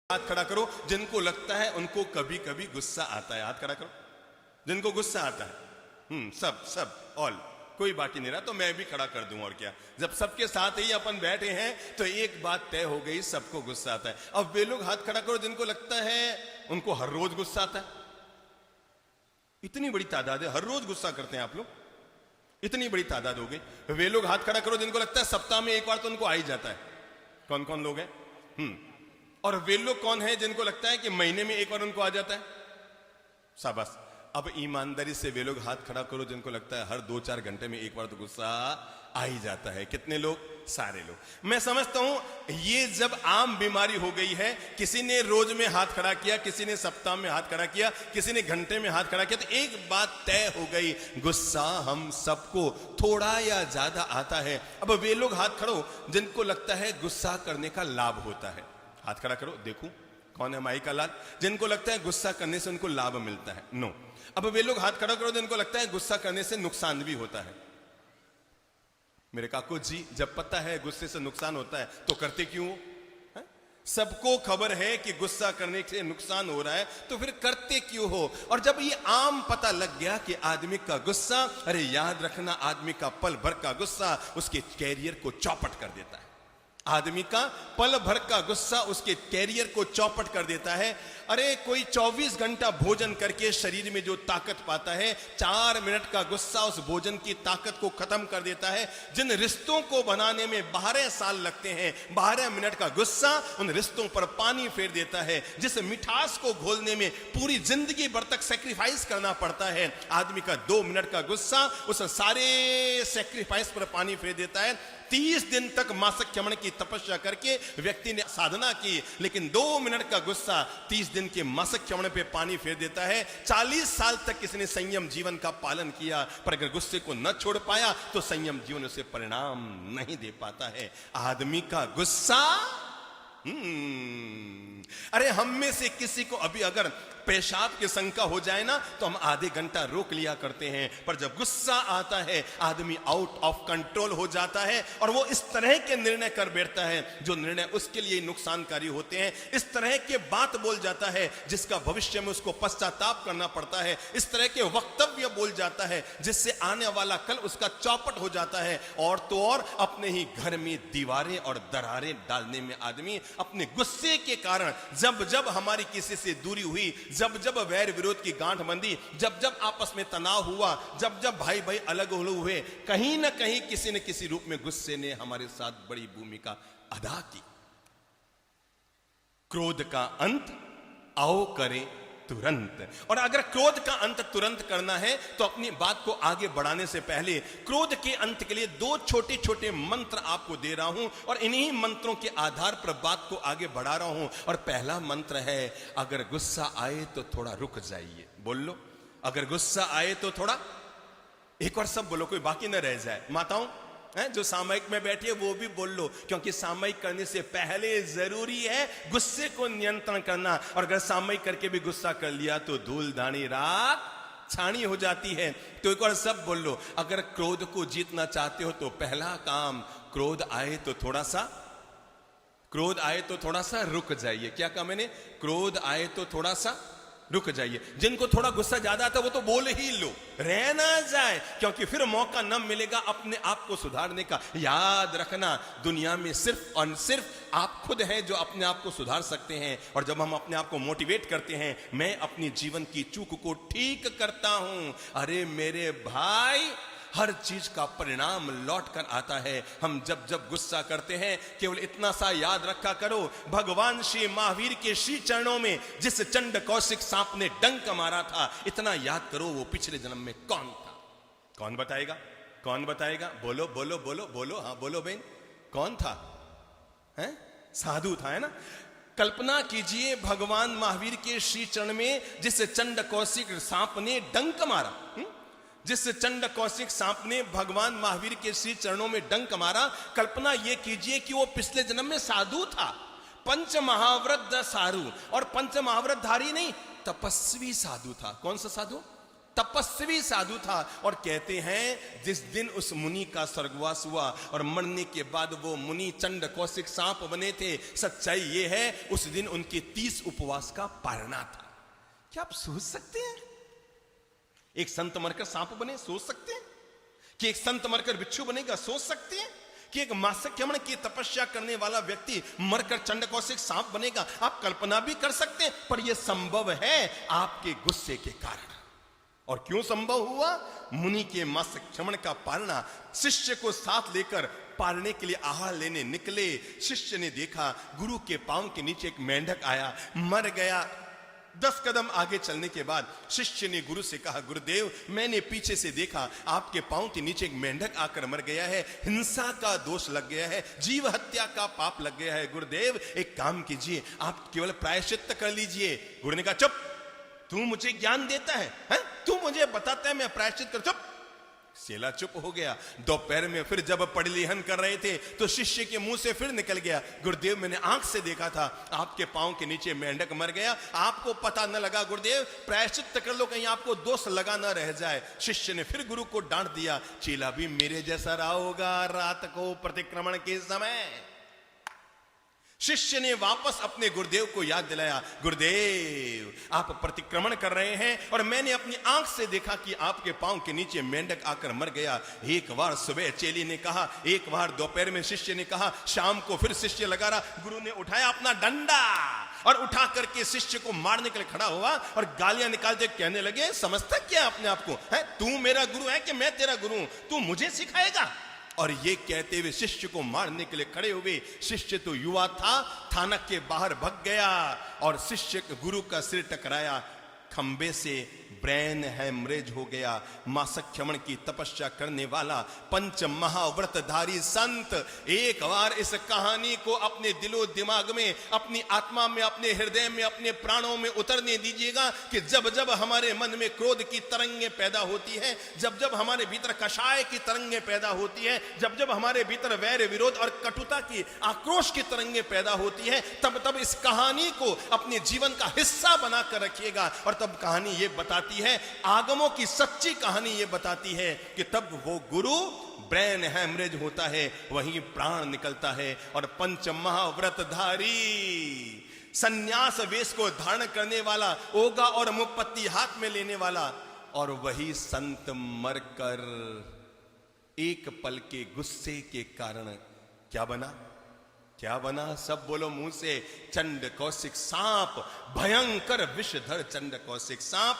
हाथ खड़ा करो जिनको लगता है उनको कभी कभी गुस्सा आता है। हाथ खड़ा करो जिनको गुस्सा आता है। सब सब ऑल, कोई बाकी नहीं रहा तो मैं भी खड़ा कर दूं। और क्या, जब सबके साथ ही अपन बैठे हैं तो एक बात तय हो गई, सबको गुस्सा आता है। अब वे लोग हाथ खड़ा करो जिनको लगता है उनको हर रोज गुस्सा आता है। इतनी बड़ी तादाद है, हर रोज गुस्सा करते हैं आप लोग, इतनी बड़ी तादाद हो गई। वे लोग हाथ खड़ा करो जिनको लगता है सप्ताह में एक बार तो उनको आ ही जाता है। कौन कौन लोग हैं? और वे लोग कौन है जिनको लगता है कि महीने में एक बार उनको आ जाता है? शाबाश। अब ईमानदारी से वे लोग हाथ खड़ा करो जिनको लगता है हर 2-4 घंटे में एक बार तो गुस्सा आ ही जाता है। कितने लोग? सारे लोग। मैं समझता हूं ये जब आम बीमारी हो गई है, किसी ने रोज में हाथ खड़ा किया, किसी ने सप्ताह में हाथ खड़ा किया, किसी ने घंटे में हाथ खड़ा किया, तो एक बात तय हो गई, गुस्सा हम सबको थोड़ा या ज्यादा आता है। अब वे लोग हाथ खड़ो जिनको लगता है गुस्सा करने का लाभ होता है। हाथ खड़ा करो, देखूं कौन है माई का लाल, जिनको लगता है गुस्सा करने से उनको लाभ मिलता है। नो। अब वे लोग हाथ खड़ा करो जिनको लगता है गुस्सा करने से नुकसान भी होता है। मेरे काकू जी, जब पता है गुस्से से नुकसान होता है तो करते क्यों हो? सबको खबर है कि गुस्सा करने से नुकसान हो रहा है तो फिर करते क्यों हो? और जब ये आम पता लग गया कि आदमी का गुस्सा, अरे याद रखना, आदमी का पल भर का गुस्सा उसके कैरियर को चौपट कर देता है। आदमी का पल भर का गुस्सा उसके कैरियर को चौपट कर देता है। अरे कोई 24 घंटा भोजन करके शरीर में जो ताकत पाता है, 4 मिनट का गुस्सा उस भोजन की ताकत को खत्म कर देता है। जिन रिश्तों को बनाने में 12 साल लगते हैं, 12 मिनट का गुस्सा उन रिश्तों पर पानी फेर देता है। जिस मिठास को घोलने में पूरी जिंदगी भर तक सेक्रीफाइस करना पड़ता है, आदमी का 2 मिनट का गुस्सा उस सारे सेक्रीफाइस पर पानी फेर देता है। 30 दिन तक मासिक चमन की तपस्या करके व्यक्ति ने साधना की, लेकिन 2 मिनट का गुस्सा 30 दिन के मासिक चमन पे पानी फेर देता है। 40 साल तक किसी ने संयम जीवन का पालन किया, पर अगर गुस्से को न छोड़ पाया तो संयम जीवन उसे परिणाम नहीं दे पाता है। आदमी का गुस्सा, अरे हम में से किसी को अभी अगर पेशाब की शंका हो जाए ना तो हम आधे घंटा रोक लिया करते हैं, पर जब गुस्सा आता है आदमी आउट ऑफ कंट्रोल हो जाता है और वो इस तरह के निर्णय कर बैठता है जो निर्णय उसके लिए नुकसानकारी होते हैं। इस तरह के बात बोल जाता है जिसका भविष्य में उसको पश्चाताप करना पड़ता है। इस तरह के वक्तव्य बोल जाता है जिससे आने वाला कल उसका चौपट हो जाता है। और तो और अपने ही घर में दीवारें और दरारें डालने में आदमी अपने गुस्से के कारण, जब जब हमारी किसी से दूरी हुई, जब जब वैर विरोध की गांठ बंधी, जब जब आपस में तनाव हुआ, जब जब भाई भाई अलग हुए, कहीं ना कहीं किसी न किसी रूप में गुस्से ने हमारे साथ बड़ी भूमिका अदा की। क्रोध का अंत आओ करें तुरंत। और अगर क्रोध का अंत तुरंत करना है तो अपनी बात को आगे बढ़ाने से पहले क्रोध के अंत के लिए 2 छोटे छोटे मंत्र आपको दे रहा हूं और इन्हीं मंत्रों के आधार पर बात को आगे बढ़ा रहा हूं। और पहला मंत्र है, अगर गुस्सा आए तो थोड़ा रुक जाइए। बोल लो, अगर गुस्सा आए तो थोड़ा, एक और सब बोलो, कोई बाकी न रह जाए। माताओं जो सामयिक में बैठी है वो भी बोल लो, क्योंकि सामयिक करने से पहले जरूरी है गुस्से को नियंत्रण करना। और अगर सामयिक करके भी गुस्सा कर लिया तो धूल धानी रात छानी हो जाती है। तो एक और सब बोल लो, अगर क्रोध को जीतना चाहते हो तो पहला काम, क्रोध आए तो थोड़ा सा रुक जाइए। क्या कहा मैंने? क्रोध आए तो थोड़ा सा रुक जाइए। जिनको थोड़ा गुस्सा ज्यादा आता है वो तो बोल ही लो, रह ना जाए, क्योंकि फिर मौका न मिलेगा अपने आप को सुधारने का। याद रखना, दुनिया में सिर्फ और सिर्फ आप खुद हैं जो अपने आप को सुधार सकते हैं। और जब हम अपने आप को मोटिवेट करते हैं, मैं अपनी जीवन की चूक को ठीक करता हूं, अरे मेरे भाई, हर चीज का परिणाम लौट कर आता है। हम जब जब गुस्सा करते हैं, केवल इतना सा याद रखा करो, भगवान श्री महावीर के श्री चरणों में जिस चंड कौशिक सांप ने डंक मारा था, इतना याद करो वो पिछले जन्म में कौन था? कौन बताएगा? कौन बताएगा? बोलो बोलो बोलो बोलो, हाँ बोलो बहन, कौन था? हैं? साधु था, है ना? कल्पना कीजिए, भगवान महावीर के श्री चरण में जिस चंड कौशिक सांप ने डंक मारा, जिस चंड कौशिक सांप ने भगवान महावीर के श्री चरणों में डंक मारा, कल्पना यह कीजिए कि वो पिछले जन्म में साधु था, पंच महाव्रत सारू। और पंच महाव्रत धारी नहीं, तपस्वी साधु था। कौन सा साधु? तपस्वी साधु था। और कहते हैं जिस दिन उस मुनि का स्वर्गवास हुआ और मरने के बाद वो मुनि चंड कौशिक सांप बने थे, सच्चाई ये है उस दिन उनके 30 उपवास का पारणा था। क्या आप सोच सकते हैं एक संत मरकर सांप बने? सोच सकते हैं कि एक संत मरकर बिच्छू बनेगा? सोच सकते हैं कि एक मासक्यमण की तपस्या करने वाला व्यक्ति मरकर चंड कौशिक सांप बनेगा? आप कल्पना भी कर सकते हैं, पर यह संभव है आपके गुस्से के कारण। और क्यों संभव हुआ? मुनि के मासक्यमण का पालना, शिष्य को साथ लेकर पालने के लिए आहार लेने निकले। शिष्य ने देखा गुरु के पांव के नीचे एक मेंढक आया, मर गया। 10 कदम आगे चलने के बाद शिष्य ने गुरु से कहा, गुरुदेव मैंने पीछे से देखा आपके पांव के नीचे एक मेंढक आकर मर गया है, हिंसा का दोष लग गया है, जीव हत्या का पाप लग गया है। गुरुदेव एक काम कीजिए, आप केवल प्रायश्चित्त कर लीजिए। गुरु ने कहा, चुप, तू मुझे ज्ञान देता है? तू मुझे बताता है मैं प्रायश्चित कर? चुप। सेला चुप हो गया। दोपहर में फिर जब पड़लीहन कर रहे थे तो शिष्य के मुंह से फिर निकल गया, गुरुदेव मैंने आंख से देखा था आपके पांव के नीचे मेंढक मर गया, आपको पता न लगा। गुरुदेव प्रायश्चित कर लो, कहीं आपको दोष लगा न रह जाए। शिष्य ने फिर गुरु को डांट दिया, चेला भी मेरे जैसा रहा होगा रात को प्रतिक्रमण के समय। शिष्य ने वापस अपने गुरुदेव को याद दिलाया, गुरुदेव आप प्रतिक्रमण कर रहे हैं और मैंने अपनी आंख से देखा कि आपके पांव के नीचे मेंढक आकर मर गया। एक बार सुबह चेली ने कहा, एक बार दोपहर में शिष्य ने कहा, शाम को फिर शिष्य लगा रहा। गुरु ने उठाया अपना डंडा और उठा करके शिष्य को मारने के लिए खड़ा हुआ और गालियां निकालते कहने लगे, समझता क्या अपने आप को है? तू मेरा गुरु है कि मैं तेरा गुरु हूं? तू मुझे सिखाएगा? और ये कहते हुए शिष्य को मारने के लिए खड़े हुए। शिष्य तो युवा था, थानक के बाहर भाग गया और शिष्य गुरु का सिर टकराया, खंबे से ब्रेन हैमरेज हो गया। मासक्यमण की तपस्या करने वाला पंच महाव्रतधारी संत एक बार इस कहानी को अपने दिलो दिमाग में, अपनी आत्मा में, अपने हृदय में, अपने प्राणों में उतरने दीजिएगा कि जब जब हमारे मन में क्रोध की तरंगें पैदा होती है, जब जब हमारे भीतर कषाय की तरंगें पैदा होती है, जब जब हमारे भीतर वैर विरोध और कटुता की, आक्रोश की तरंगें पैदा होती है, तब तब इस कहानी को अपने जीवन का हिस्सा बनाकर रखिएगा। और तब कहानी ये बताती है, आगमों की सच्ची कहानी ये बताती है कि तब वो गुरु ब्रेन हैमरेज होता है, वहीं प्राण निकलता है और पंच महाव्रतधारी सन्यास वेश को धारण करने वाला, ओगा और मुपत्ति हाथ में लेने वाला, और वही संत मरकर एक पल के गुस्से के कारण क्या बना? क्या बना? सब बोलो मुंह से, चंड कौशिक सांप, भयंकर विषधर चंड कौशिक सांप।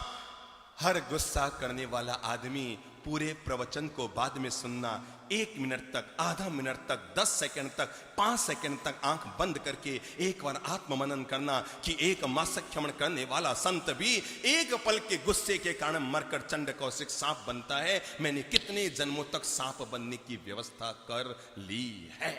हर गुस्सा करने वाला आदमी पूरे प्रवचन को बाद में सुनना, 1 मिनट तक, आधा मिनट तक, 10 सेकंड तक, 5 सेकंड तक आंख बंद करके एक बार आत्ममनन करना कि एक मासक्यमण करने वाला संत भी एक पल के गुस्से के कारण मरकर चंड कौशिक सांप बनता है। मैंने कितने जन्मों तक सांप बनने की व्यवस्था कर ली है।